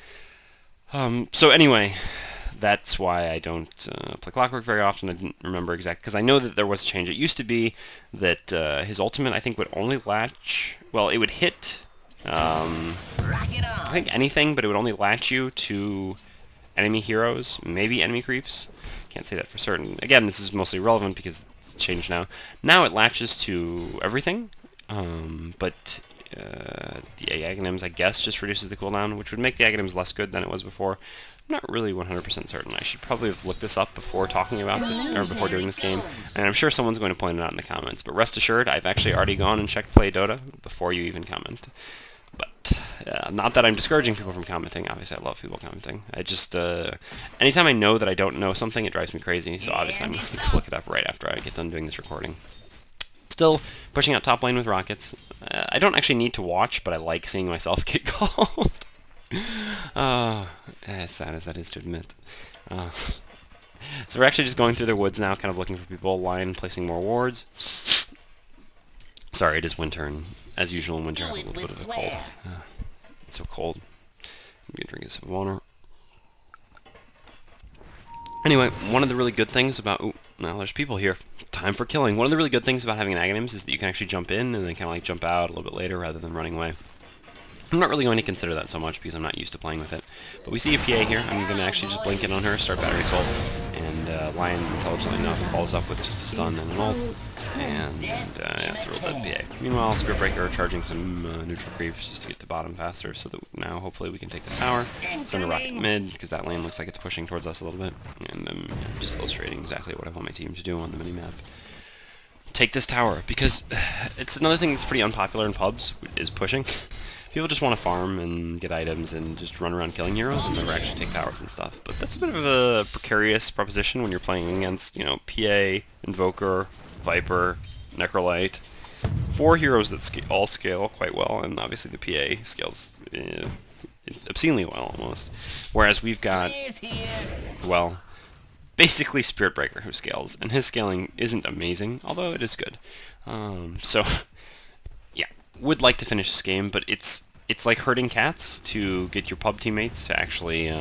So anyway, that's why I don't play Clockwerk very often. I didn't remember exactly, because I know that there was a change. It used to be that his ultimate, I think, would only latch, well, it would hit, I think anything, but it would only latch you to enemy heroes, maybe enemy creeps. Can't say that for certain. Again, this is mostly relevant because it's changed now. Now it latches to everything, but the Aghanims, I guess, just reduces the cooldown, which would make the Aghanims less good than it was before. I'm not really 100% certain. I should probably have looked this up before talking about this, or before doing this game, and I'm sure someone's going to point it out in the comments. But rest assured, I've actually already gone and checked Play Dota before you even comment. But, not that I'm discouraging people from commenting. Obviously, I love people commenting. I just, anytime I know that I don't know something, it drives me crazy, so obviously I'm going to look it up right after I get done doing this recording. Still pushing out top lane with rockets. I don't actually need to watch, but I like seeing myself get called. As sad as that is to admit. So we're actually just going through the woods now, kind of looking for people, line, placing more wards. Sorry, it is winter, and as usual in winter I have a little bit of a cold. It's so cold. I'm going to drink a sip of water. Anyway, one of the really good things about... Ooh, now there's people here. Time for killing. One of the really good things about having an Aghanims is that you can actually jump in and then kind of like jump out a little bit later rather than running away. I'm not really going to consider that so much because I'm not used to playing with it. But we see a PA here. I'm going to actually just blink in on her, start Battery Assault, and Lion, intelligently enough, follows up with just a stun and an ult, and yeah, it's a real dead PA. Meanwhile, Spirit Breaker charging some neutral creeps just to get to bottom faster, so that now hopefully we can take this tower, send a rocket mid, because that lane looks like it's pushing towards us a little bit, and just illustrating exactly what I want my team to do on the minimap. Take this tower, because it's another thing that's pretty unpopular in pubs, is pushing. People just want to farm and get items and just run around killing heroes and never actually take towers and stuff. But that's a bit of a precarious proposition when you're playing against, you know, PA, Invoker, Viper, Necrolite. 4 heroes that all scale quite well, and obviously the PA scales it's obscenely well, almost. Whereas we've got, well, basically Spirit Breaker who scales, and his scaling isn't amazing, although it is good. So... would like to finish this game, but it's like herding cats to get your pub teammates to actually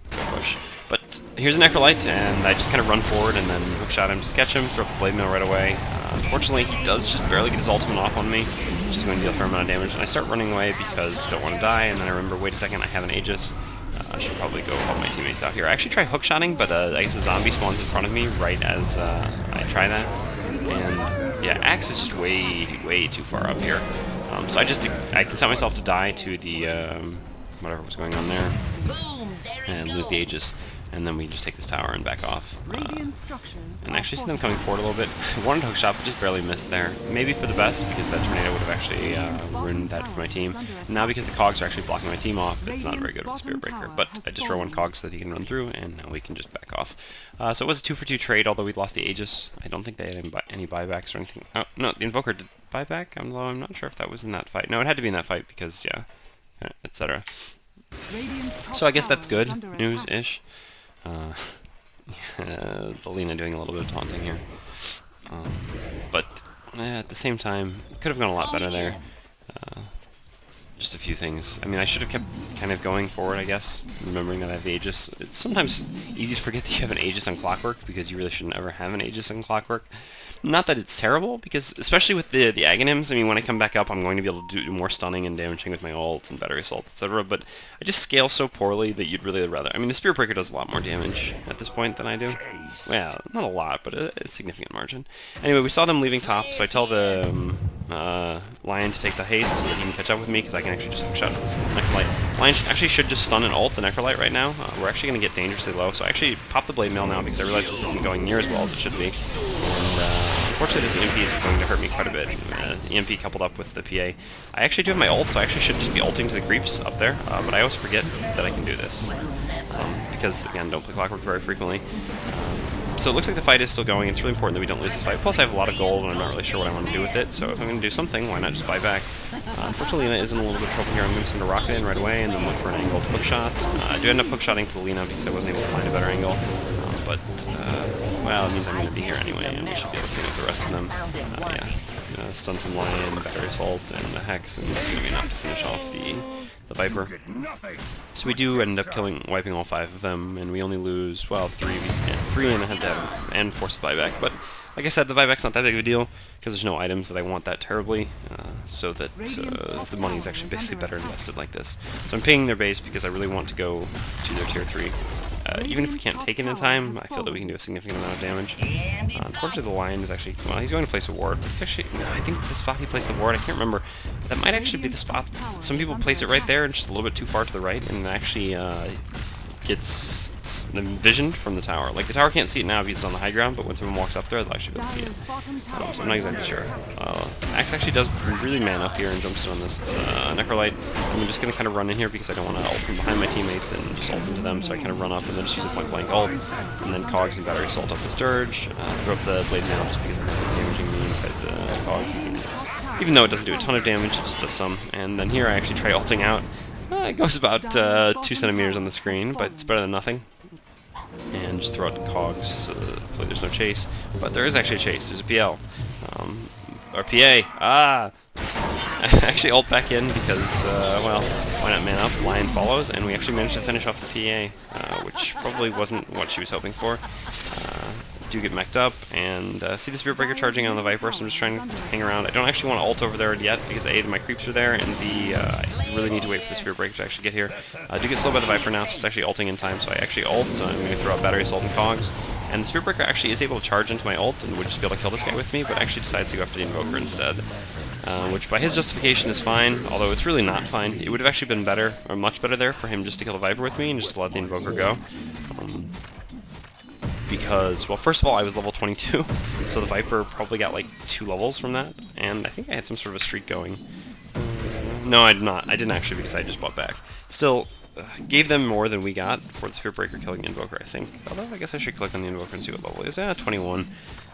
push. But here's a Necrolite, and I just kind of run forward and then hookshot him, just catch him, throw up the Blade Mail right away. Unfortunately, he does just barely get his ultimate off on me, which is going to deal a fair amount of damage, and I start running away because I don't want to die, and then I remember, wait a second, I have an Aegis. should probably go help my teammates out here. I actually try hookshotting, but I guess a zombie spawns in front of me right as I try that. And yeah, axe is just way too far up here. So I can set myself to die to the whatever was going on there and lose the Aegis. And then we just take this tower and back off. And actually see them coming forward a little bit. I wanted to hookshot, but just barely missed there. Maybe for the best, because that tornado would have actually ruined that for my team. Now because the cogs are actually blocking my team off, it's not very good with Spirit Breaker. But I just throw one cog so that he can run through, and now we can just back off. So it was a 2-for-2 trade, although we lost the Aegis. I don't think they had any buybacks or anything. Oh, no, the Invoker did buyback, although I'm not sure if that was in that fight. No, it had to be in that fight, because, yeah, etc. So I guess that's good news-ish. The Lina doing a little bit of taunting here. But at the same time, could have gone a lot better there. Just a few things. I mean, I should have kept kind of going forward, I guess, remembering that I have the Aegis. It's sometimes easy to forget that you have an Aegis on Clockwerk, because you really shouldn't ever have an Aegis on Clockwerk. Not that it's terrible, because especially with the Aghanims, I mean, when I come back up, I'm going to be able to do more stunning and damaging with my ult and battery assault, etc. But I just scale so poorly that you'd really rather... I mean, the Spirit Breaker does a lot more damage at this point than I do. Well, not a lot, but a significant margin. Anyway, we saw them leaving top, so I tell the Lion to take the haste so that he can catch up with me, because I can actually just hookshot this Necrolite. Lion actually should just stun and ult the Necrolite right now. We're actually going to get dangerously low, so I actually pop the Blade Mail now because I realize this isn't going near as well as it should be. And unfortunately this EMP is going to hurt me quite a bit. EMP coupled up with the PA. I actually do have my ult, so I actually should just be ulting to the creeps up there, but I always forget that I can do this. Because, again, don't play Clockwerk very frequently. So it looks like the fight is still going. It's really important that we don't lose this fight. Plus I have a lot of gold and I'm not really sure what I want to do with it, so if I'm going to do something, why not just buy back? Unfortunately Lina is in a little bit of trouble here. I'm going to send a rocket in right away and then look for an angle to hookshot. I do end up hookshotting to the Lina because I wasn't able to find a better angle. Well, it means I'm going to be here anyway, and we should be able to clean up the rest of them. Yeah, stun from Lion, battery assault, and the Hex, and it's going to be enough to finish off the Viper. So we do end up wiping all 5 of them, and we only lose, well, 3 in the head-to-head, and force the buyback. But like I said, the buyback's not that big of a deal, because there's no items that I want that terribly, so that the money is actually basically better invested like this. So I'm pinging their base because I really want to go to their tier 3. Even if we can't take it in time, I feel that we can do a significant amount of damage. Unfortunately, the Lion is actually... Well, he's going to place a ward. It's actually... No, I think the spot he placed the ward, I can't remember. That might actually be the spot. Some people place it right there, and just a little bit too far to the right, and it actually gets envisioned from the tower. Like, the tower can't see it now because it's on the high ground, but when someone walks up there, they'll actually be able to see it. So I'm not exactly sure. Axe actually does really man up here and jumps in on this Necrolite. I'm just going to kind of run in here because I don't want to ult from behind my teammates and just ult into them, so I kind of run up and then just use a point-blank ult, and then Cogs and Battery Assault up the Sturge, throw up the Blade Mail just because it's damaging me inside the Cogs. Even though it doesn't do a ton of damage, it just does some. And then here I actually try ulting out. It goes about 2 centimeters on the screen, but it's better than nothing. And just throw out the Cogs, so hopefully there's no chase. But there is actually a chase, there's a PL. Or PA, I actually ult back in because, well, why not man up, Lion follows, and we actually managed to finish off the PA, which probably wasn't what she was hoping for. Do get mech'd up, and see the Spirit Breaker charging on the Viper, so I'm just trying to hang around. I don't actually want to ult over there yet, because A, my creeps are there, and B, I really need to wait for the Spirit Breaker to actually get here. I do get slowed by the Viper now, so it's actually ulting in time, so I actually ult. I'm going to throw out Battery Assault and Cogs, and the Spirit Breaker actually is able to charge into my ult, and would just be able to kill this guy with me, but actually decides to go after the Invoker instead. Which by his justification is fine, although it's really not fine. It would have actually been better, or much better there, for him just to kill the Viper with me, and just to let the Invoker go. Because, well, first of all, I was level 22, so the Viper probably got like 2 levels from that, and I think I had some sort of a streak going. No, I did not. I didn't actually, because I just bought back. Still, gave them more than we got for the Spirit Breaker killing the Invoker, I think. Although, I guess I should click on the Invoker and see what level it is. 21.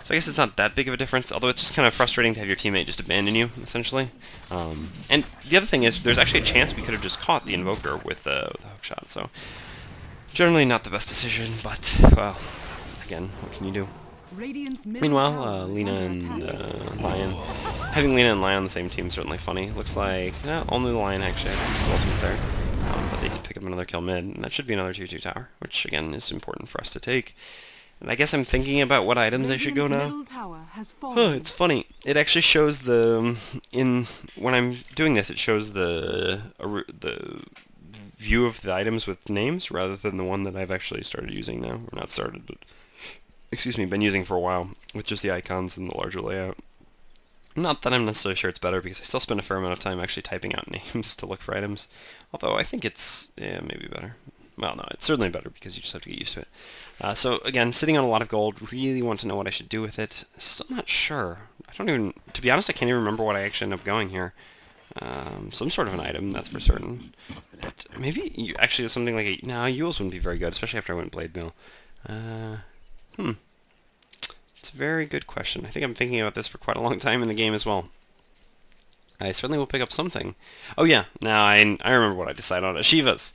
So I guess it's not that big of a difference, although it's just kind of frustrating to have your teammate just abandon you, essentially. And the other thing is, there's actually a chance we could have just caught the Invoker with the hookshot, so... Generally not the best decision, but, well... Again, what can you do? Meanwhile, Lina and Lion. Having Lina and Lion on the same team is certainly funny. Looks like only the Lion actually had his ultimate there. But they did pick up another kill mid, and that should be another 2-2 tower, which again is important for us to take. And I guess I'm thinking about what items I should go now. It's funny. It actually shows the when I'm doing this, it shows the view of the items with names rather than the one that I've actually started using now. Or not started, but, excuse me, been using for a while with just the icons and the larger layout. Not that I'm necessarily sure it's better, because I still spend a fair amount of time actually typing out names to look for items. Although I think it's, yeah, maybe better. Well, no, it's certainly better because you just have to get used to it. So again, sitting on a lot of gold, really want to know what I should do with it. Still not sure. I don't even, to be honest, I can't even remember what I actually end up going here. Some sort of an item, that's for certain. But maybe actually something like a, no, Yules wouldn't be very good, especially after I went Blade Mill. It's a very good question. I think I'm thinking about this for quite a long time in the game as well. I certainly will pick up something. Oh yeah, now I remember what I decided on. Shivas.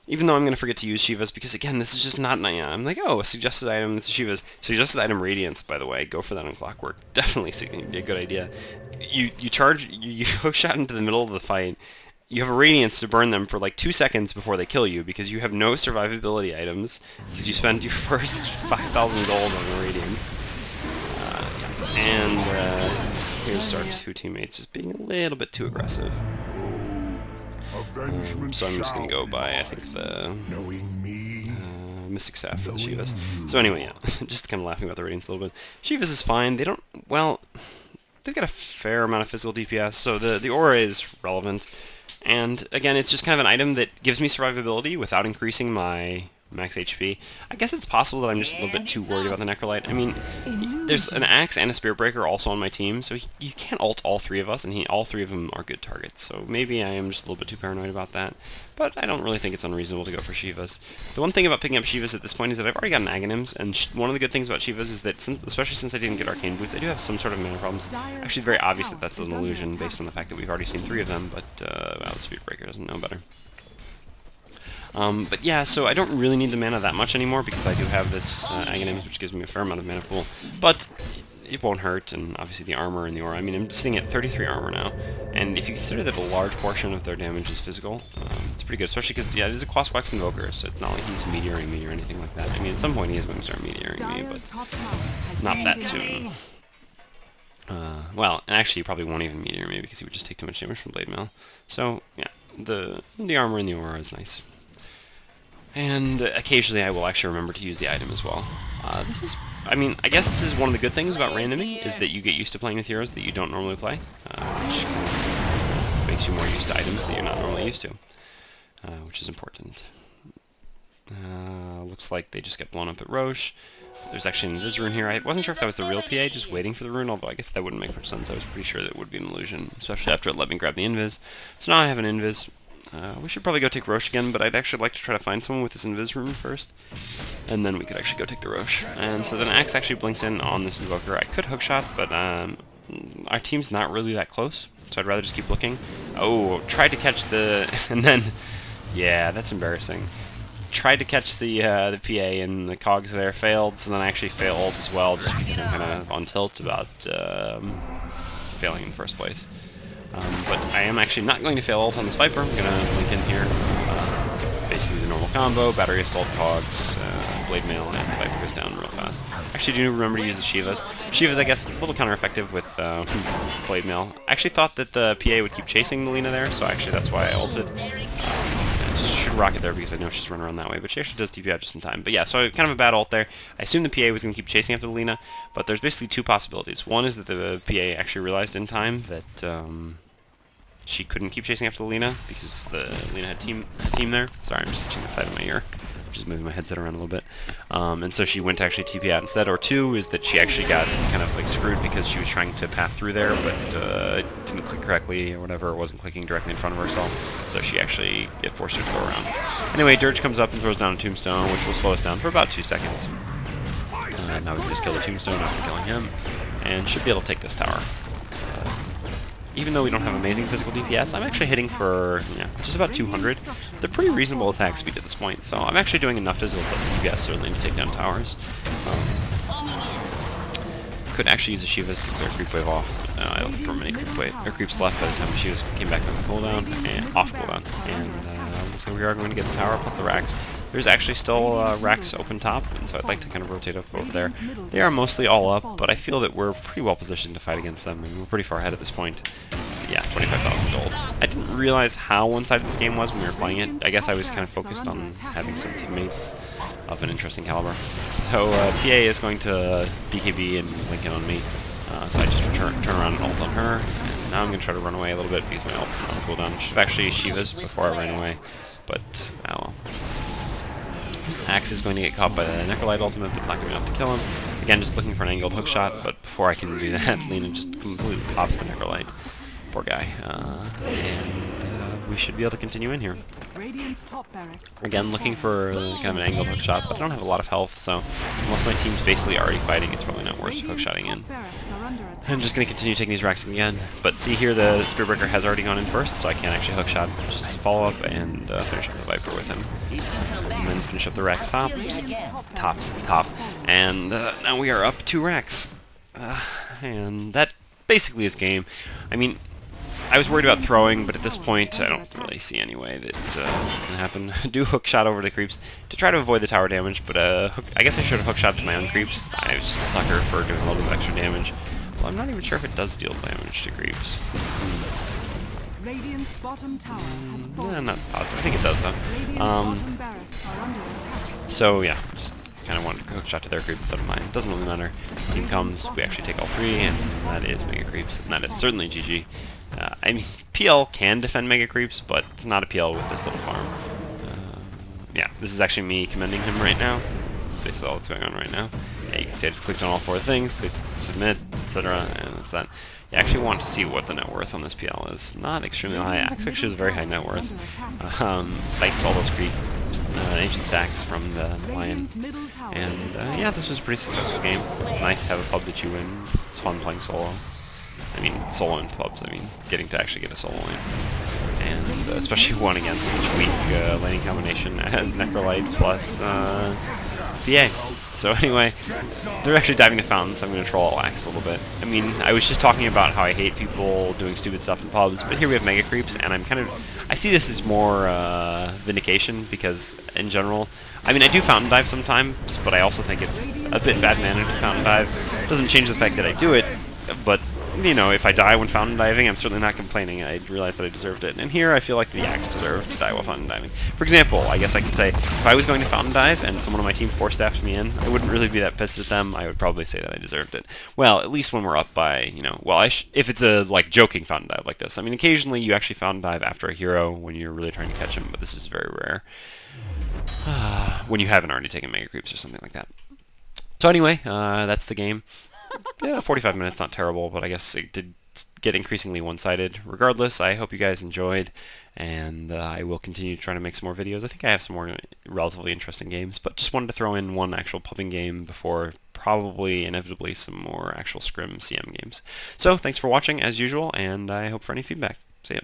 Even though I'm going to forget to use Shivas, because again, this is just not, I'm like, oh, a suggested item, it's Shivas. Suggested item Radiance, by the way. Go for that on Clockwerk. Definitely a good idea. You hookshot into the middle of the fight. You have a Radiance to burn them for like 2 seconds before they kill you, because you have no survivability items, because you spent your first 5,000 gold on the Radiance. And here's our two teammates just being a little bit too aggressive. So I'm just going to go by, I think, the Mystic Staff for the Shivas. So anyway, yeah, just kind of laughing about the Radiance a little bit. Shivas is fine. They don't, well, they've got a fair amount of physical DPS, so the aura is relevant. And again, it's just kind of an item that gives me survivability without increasing my max HP. I guess it's possible that I'm just a little bit too worried about the Necrolite. I mean, there's an Axe and a Spirit Breaker also on my team, so he can't ult all three of us, and all three of them are good targets. So maybe I am just a little bit too paranoid about that. But I don't really think it's unreasonable to go for Shivas. The one thing about picking up Shivas at this point is that I've already got an Aghanims, and one of the good things about Shivas is that, especially since I didn't get Arcane Boots, I do have some sort of mana problems. Actually, it's very obvious that that's an illusion based on the fact that we've already seen 3 of them, but well, the Spirit Breaker doesn't know better. But yeah, so I don't really need the mana that much anymore because I do have this Aghanims, which gives me a fair amount of mana pool. But it won't hurt, and obviously the armor and the aura. I mean, I'm sitting at 33 armor now, and if you consider that a large portion of their damage is physical, it's pretty good, especially because, yeah, it is a Quasquax Invoker, so it's not like he's meteoring me or anything like that. I mean, at some point he is going to start meteoring me, but not that soon. Well, and actually he probably won't even meteor me because he would just take too much damage from Blade Mail. So, yeah, the armor and the aura is nice. And occasionally I will actually remember to use the item as well. This is, I mean, I guess this is one of the good things about randoming, is that you get used to playing with heroes that you don't normally play, which makes you more used to items that you're not normally used to, which is important. Looks like they just get blown up at Roche. There's actually an Invis rune here. I wasn't sure if that was the real PA, just waiting for the rune, although I guess that wouldn't make much sense. I was pretty sure that it would be an illusion, especially after it let me grab the Invis. So now I have an Invis. We should probably go take Roche again, but I'd actually like to try to find someone with this Invis rune first, and then we could actually go take the Roche. And so then Axe actually blinks in on this Invoker. I could hookshot, but our team's not really that close, so I'd rather just keep looking. Oh, tried to catch the... and then... yeah, that's embarrassing. Tried to catch the PA, and the cogs there failed, so then I actually failed as well, just because I'm kind of on tilt about failing in the first place. But I am actually not going to fail ult on this Viper. I'm going to blink in here. Basically the normal combo, battery assault cogs, blade mail, and the Viper goes down real fast. Actually, do remember to use the Shivas. Shivas, I guess, a little counter-effective with blade mail. I actually thought that the PA would keep chasing the Lina there, so actually that's why I ulted. I should rocket there because I know she's running around that way, but she actually does TP out just in time. But yeah, so kind of a bad ult there. I assumed the PA was going to keep chasing after the Lina, but there's basically 2 possibilities. One is that the PA actually realized in time that she couldn't keep chasing after the Lina because the Lina had team there. Sorry, I'm just touching the side of my ear. Just moving my headset around a little bit. And so she went to actually TP out instead. Or 2 is that she actually got kind of like screwed because she was trying to path through there, but it didn't click correctly or whatever. It wasn't clicking directly in front of herself. So she actually, it forced her to go around. Anyway, Dirge comes up and throws down a Tombstone, which will slow us down for about 2 seconds. Now we can just kill the Tombstone after killing him, and should be able to take this tower. Even though we don't have amazing physical DPS, I'm actually hitting for, yeah, just about 200. They're pretty reasonable attack speed at this point, so I'm actually doing enough physical DPS certainly to take down towers. Could actually use a Shivas to clear creep wave off. I don't remember many creeps left by the time the Shivas came back on the cooldown, and off cooldown. And looks like we are going to get the tower plus the racks. There's actually still racks open top, and so I'd like to kind of rotate up over there. They are mostly all up, but I feel that we're pretty well positioned to fight against them. I mean, we're pretty far ahead at this point. Yeah, 25,000 gold. I didn't realize how one-sided this game was when we were playing it. I guess I was kind of focused on having some teammates of an interesting caliber. So PA is going to BKB and link in on me. So I just turn around and ult on her. And now I'm going to try to run away a little bit because my ult's not on cooldown. Should have actually Shiva's before I ran away. But, oh well. Axe is going to get caught by the Necrolite ultimate, but it's not going to be enough to kill him. Again, just looking for an angled hookshot, but before I can do that, Lena just completely pops the Necrolite. Poor guy. And we should be able to continue in here. Again, looking for kind of an angled hookshot, but I don't have a lot of health, so unless my team's basically already fighting, it's probably not worth hookshotting in. I'm just going to continue taking these racks again, but see here the Spearbreaker has already gone in first, so I can't actually hookshot, just follow up and finish up the Viper with him. And then finish up the racks top, and now we are up 2 racks. And that basically is game. I mean, I was worried about throwing, but at this point, I don't really see any way that it's going to happen. Do hook shot over the creeps to try to avoid the tower damage, but I guess I should have hook shot to my own creeps. I was just a sucker for doing a little bit of extra damage. Well, I'm not even sure if it does deal damage to creeps. Radiant's bottom tower has fallen. I'm not positive. I think it does, though. So, yeah, just kind of wanted to hook shot to their creep instead of mine. Doesn't really matter. Team comes, we actually take all 3, and that is Mega Creeps, and that is certainly GG. I mean, PL can defend Mega Creeps, but not a PL with this little farm. Yeah, this is actually me commending him right now. That's basically all that's going on right now. Yeah, you can see I just clicked on all 4 things, clicked submit, etc., and that's that. You actually want to see what the net worth on this PL is. Not extremely high. Actually, is very high net worth. Thanks to all those ancient stacks from the Lion. And yeah, this was a pretty successful game. It's nice to have a pub that you win. It's fun playing solo. I mean, solo in pubs. I mean, getting to actually get a solo in. And especially one against such weak laning combination as Necrolite plus PA. So anyway, they're actually diving the fountain, so I'm going to troll Axe a little bit. I mean, I was just talking about how I hate people doing stupid stuff in pubs, but here we have Mega Creeps, and I see this as more vindication, because in general, I mean, I do fountain dive sometimes, but I also think it's a bit bad mannered to fountain dive. Doesn't change the fact that I do it, but you know, if I die when fountain diving, I'm certainly not complaining. I realized that I deserved it. And here, I feel like the Axe deserved to die while fountain diving. For example, I guess I could say, if I was going to fountain dive and someone on my team force-staffed me in, I wouldn't really be that pissed at them. I would probably say that I deserved it. Well, at least when we're up by, you know, well, if it's a, like, joking fountain dive like this. I mean, occasionally you actually fountain dive after a hero when you're really trying to catch him, but this is very rare. When you haven't already taken Mega Creeps or something like that. So anyway, that's the game. Yeah, 45 minutes, not terrible, but I guess it did get increasingly one-sided. Regardless, I hope you guys enjoyed, and I will continue trying to make some more videos. I think I have some more relatively interesting games, but just wanted to throw in one actual pubbing game before probably, inevitably, some more actual Scrim CM games. So, thanks for watching, as usual, and I hope for any feedback. See ya.